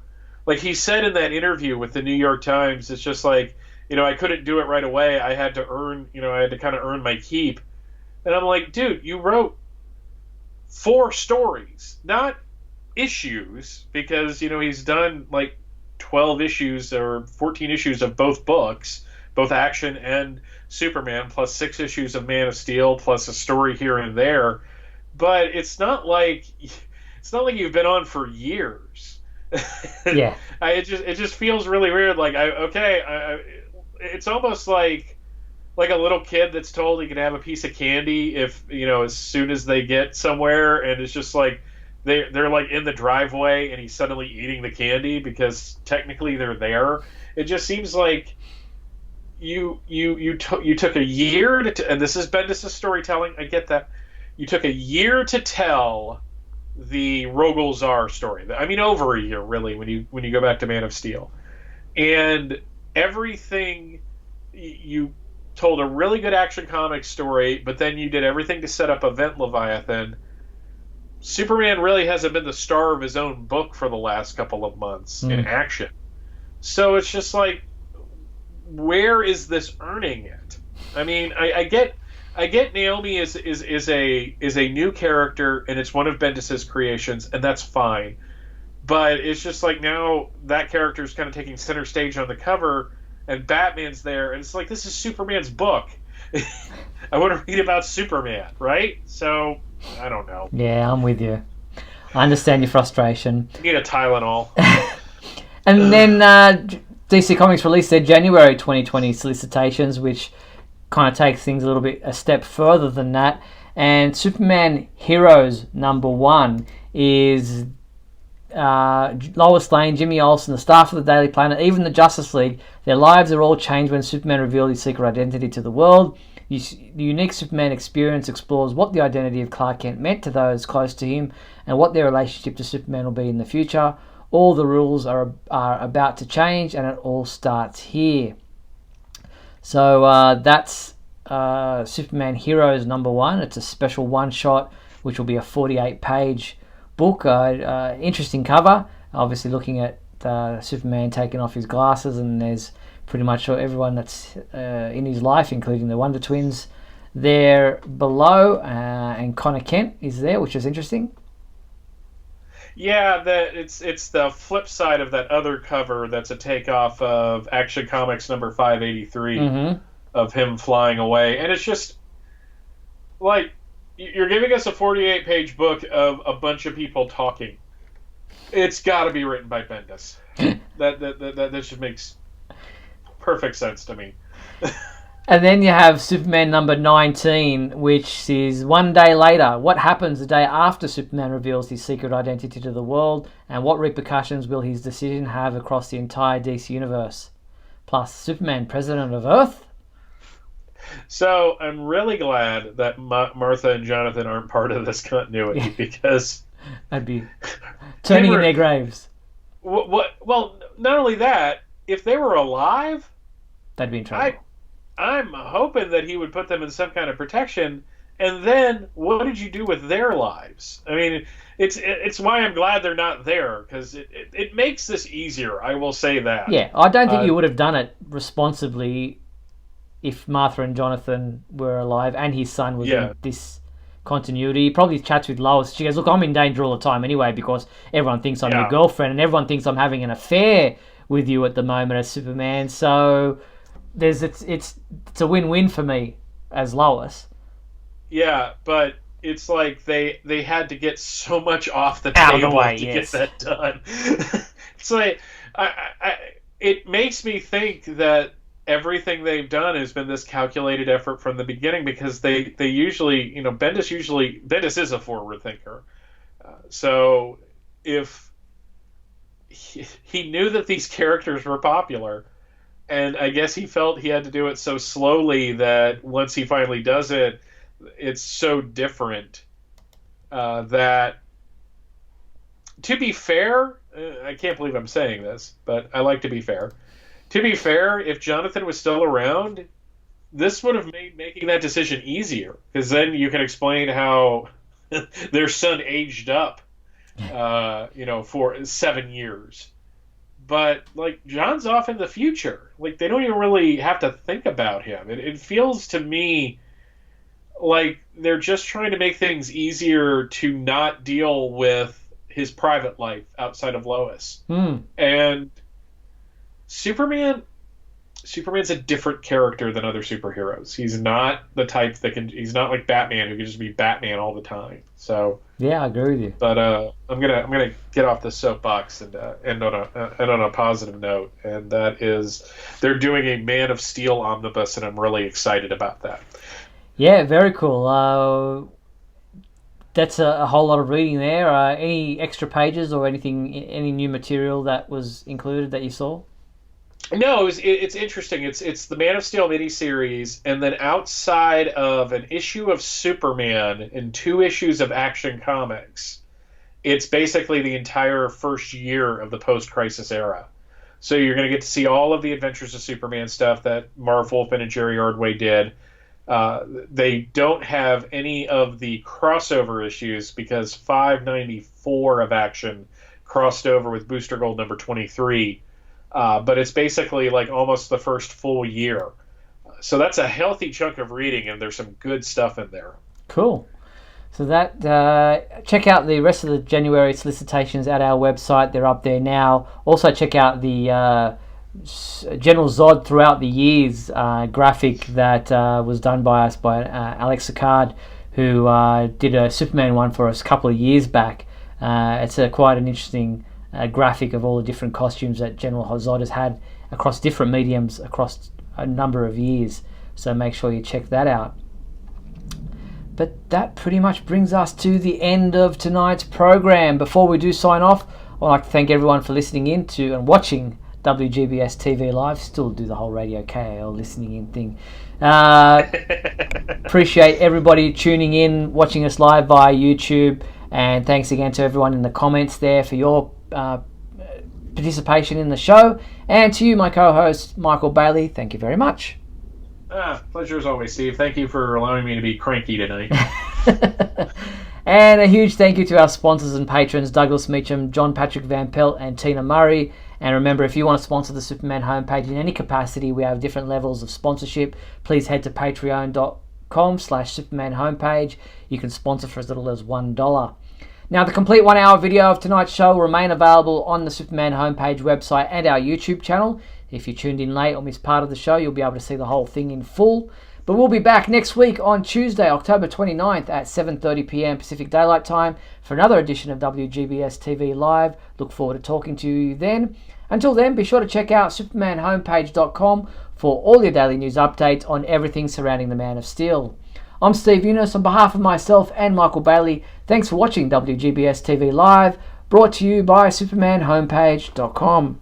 Speaker 2: Like he said in that interview with the New York Times, it's just like, you know, I couldn't do it right away. I had to kind of earn my keep. And I'm like, dude, you wrote 4 stories, not issues, because, you know, he's done like 12 issues or 14 issues of both books, both Action and Superman, plus 6 issues of Man of Steel, plus a story here and there. But it's not like you've been on for years.
Speaker 1: Yeah.
Speaker 2: It just feels really weird. Like it's almost like a little kid that's told he can have a piece of candy if, you know, as soon as they get somewhere, and it's just like they're like in the driveway and he's suddenly eating the candy because technically they're there. It just seems like you took a year to, and this is Bendis' storytelling, I get that. You took a year to tell the Rogol Zar story. I mean, over a year, really, when you go back to Man of Steel. And everything, you told a really good Action Comics story, but then you did everything to set up Event Leviathan. Superman really hasn't been the star of his own book for the last couple of months in Action. So it's just like, where is this earning it? I mean, I get Naomi is a new character, and it's one of Bendis' creations, and that's fine. But it's just like now that character is kind of taking center stage on the cover, and Batman's there, and it's like, this is Superman's book. I want to read about Superman, right? So I don't know.
Speaker 1: Yeah, I'm with you. I understand your frustration.
Speaker 2: You need a Tylenol.
Speaker 1: And then DC Comics released their January 2020 Solicitations, which kind of takes things a step further than that. And Superman Heroes #1 is Lois Lane, Jimmy Olsen, the staff of the Daily Planet, even the Justice League. Their lives are all changed when Superman revealed his secret identity to the world. The unique Superman experience explores what the identity of Clark Kent meant to those close to him and what their relationship to Superman will be in the future. All the rules are about to change, and it all starts here. So that's Superman Heroes #1. It's a special one-shot, which will be a 48-page book. Interesting cover. Obviously looking at Superman taking off his glasses, and there's pretty much everyone that's in his life, including the Wonder Twins, there below. And Connor Kent is there, which is interesting.
Speaker 2: Yeah, it's the flip side of that other cover that's a takeoff of Action Comics number 583 of him flying away. And it's just like, you're giving us a 48-page book of a bunch of people talking. It's got to be written by Bendis. that just makes perfect sense to me.
Speaker 1: And then you have Superman #19, which is one day later. What happens the day after Superman reveals his secret identity to the world, and what repercussions will his decision have across the entire DC universe? Plus, Superman, President of Earth?
Speaker 2: So, I'm really glad that Martha and Jonathan aren't part of this continuity, because
Speaker 1: I'd be turning in their graves.
Speaker 2: Well, not only that, if they were alive,
Speaker 1: they'd be in trouble.
Speaker 2: I'm hoping that he would put them in some kind of protection, and then what did you do with their lives? I mean, it's why I'm glad they're not there, because it makes this easier, I will say that.
Speaker 1: Yeah, I don't think you would have done it responsibly if Martha and Jonathan were alive and his son was in this continuity. He probably chats with Lois. She goes, look, I'm in danger all the time anyway because everyone thinks I'm your girlfriend and everyone thinks I'm having an affair with you at the moment as Superman. So it's a win-win for me as Lois.
Speaker 2: Yeah, but it's like they had to get so much off the table to get that done. It's like it makes me think that everything they've done has been this calculated effort from the beginning, because they usually, Bendis is a forward thinker. So if he knew that these characters were popular, and I guess he felt he had to do it so slowly that once he finally does it, it's so different that, to be fair, I can't believe I'm saying this, but I like to be fair. To be fair, if Jonathan was still around, this would have made making that decision easier, because then you can explain how their son aged up, for 7 years. But, like, John's off in the future. Like, they don't even really have to think about him. It feels to me like they're just trying to make things easier to not deal with his private life outside of Lois. And Superman's a different character than other superheroes. He's not the type he's not like Batman, who can just be Batman all the time. So
Speaker 1: yeah, I agree with you.
Speaker 2: But I'm gonna get off the soapbox and end on a positive note, and that is they're doing a Man of Steel omnibus, and I'm really excited about that.
Speaker 1: Yeah, very cool. That's a whole lot of reading there. Any extra pages or any new material that was included that you saw?
Speaker 2: No, it's interesting. It's the Man of Steel miniseries, and then outside of an issue of Superman and 2 issues of Action Comics, it's basically the entire first year of the post-crisis era. So you're going to get to see all of the Adventures of Superman stuff that Marv Wolfman and Jerry Ordway did. They don't have any of the crossover issues because 594 of Action crossed over with Booster Gold number 23. But it's basically like almost the first full year. So that's a healthy chunk of reading, and there's some good stuff in there. Cool.
Speaker 1: So that check out the rest of the January solicitations at our website. They're up there now. Also check out the General Zod throughout the years graphic that was done by Alex Sicard, who did a Superman one for us a couple of years back. It's quite an interesting graphic of all the different costumes that General Zod has had across different mediums across a number of years. So make sure you check that out. But that pretty much brings us to the end of tonight's program. Before we do sign off, I'd like to thank everyone for listening in to and watching WGBS TV Live. Still do the whole Radio KL listening in thing. Appreciate everybody tuning in, watching us live via YouTube. And thanks again to everyone in the comments there for your participation in the show. And to you, my co-host, Michael Bailey, thank you very much.
Speaker 2: Pleasure as always, Steve. Thank you for allowing me to be cranky tonight.
Speaker 1: And a huge thank you to our sponsors and patrons, Douglas Meacham, John Patrick Van Pelt, and Tina Murray. And remember, if you want to sponsor the Superman homepage in any capacity, we have different levels of sponsorship. Please head to patreon.com/Superman homepage. You can sponsor for as little as $1. Now, the complete 1-hour video of tonight's show will remain available on the Superman homepage website and our YouTube channel. If you tuned in late or missed part of the show, you'll be able to see the whole thing in full. But we'll be back next week on Tuesday, October 29th at 7:30 p.m. Pacific Daylight Time for another edition of WGBS TV Live. Look forward to talking to you then. Until then, be sure to check out supermanhomepage.com for all your daily news updates on everything surrounding the Man of Steel. I'm Steve Eunice. On behalf of myself and Michael Bailey, thanks for watching WGBS TV Live, brought to you by supermanhomepage.com.